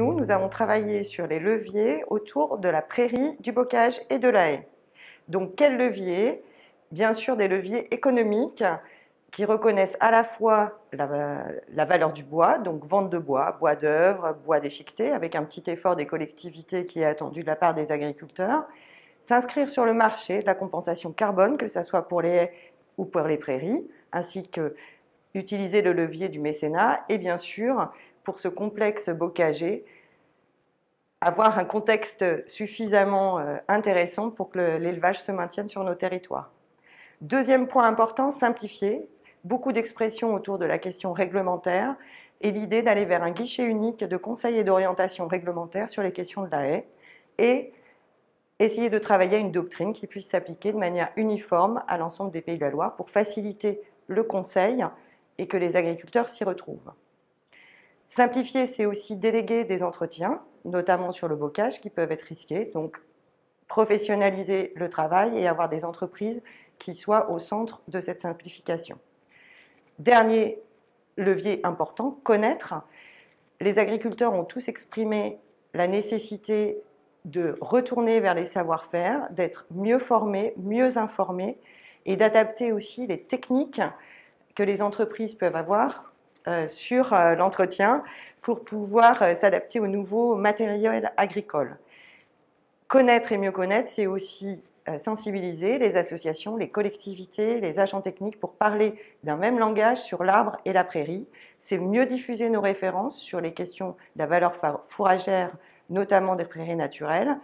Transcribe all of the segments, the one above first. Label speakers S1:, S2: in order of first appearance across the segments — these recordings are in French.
S1: nous avons travaillé sur les leviers autour de la prairie, du bocage et de la haie. Donc, quels leviers? Bien sûr, des leviers économiques qui reconnaissent à la fois la valeur du bois, donc vente de bois, bois d'œuvre, bois déchiqueté, avec un petit effort des collectivités qui est attendu de la part des agriculteurs, s'inscrire sur le marché de la compensation carbone, que ce soit pour les haies ou pour les prairies, ainsi que utiliser le levier du mécénat et bien sûr, pour ce complexe bocager, avoir un contexte suffisamment intéressant pour que l'élevage se maintienne sur nos territoires. Deuxième point important, simplifier. Beaucoup d'expressions autour de la question réglementaire et l'idée d'aller vers un guichet unique de conseil et d'orientation réglementaire sur les questions de la haie et essayer de travailler à une doctrine qui puisse s'appliquer de manière uniforme à l'ensemble des pays de la Loire pour faciliter le conseil et que les agriculteurs s'y retrouvent. Simplifier, c'est aussi déléguer des entretiens, notamment sur le bocage, qui peuvent être risqués, donc professionnaliser le travail et avoir des entreprises qui soient au centre de cette simplification. Dernier levier important, connaître. Les agriculteurs ont tous exprimé la nécessité de retourner vers les savoir-faire, d'être mieux formés, mieux informés et d'adapter aussi les techniques que les entreprises peuvent avoir sur l'entretien pour pouvoir s'adapter aux nouveaux matériels agricoles. Connaître et mieux connaître, c'est aussi sensibiliser les associations, les collectivités, les agents techniques pour parler d'un même langage sur l'arbre et la prairie. C'est mieux diffuser nos références sur les questions de la valeur fourragère, notamment des prairies naturelles.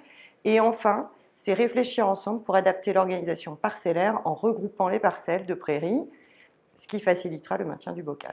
S1: Et enfin, c'est réfléchir ensemble pour adapter l'organisation parcellaire en regroupant les parcelles de prairies, ce qui facilitera le maintien du bocage.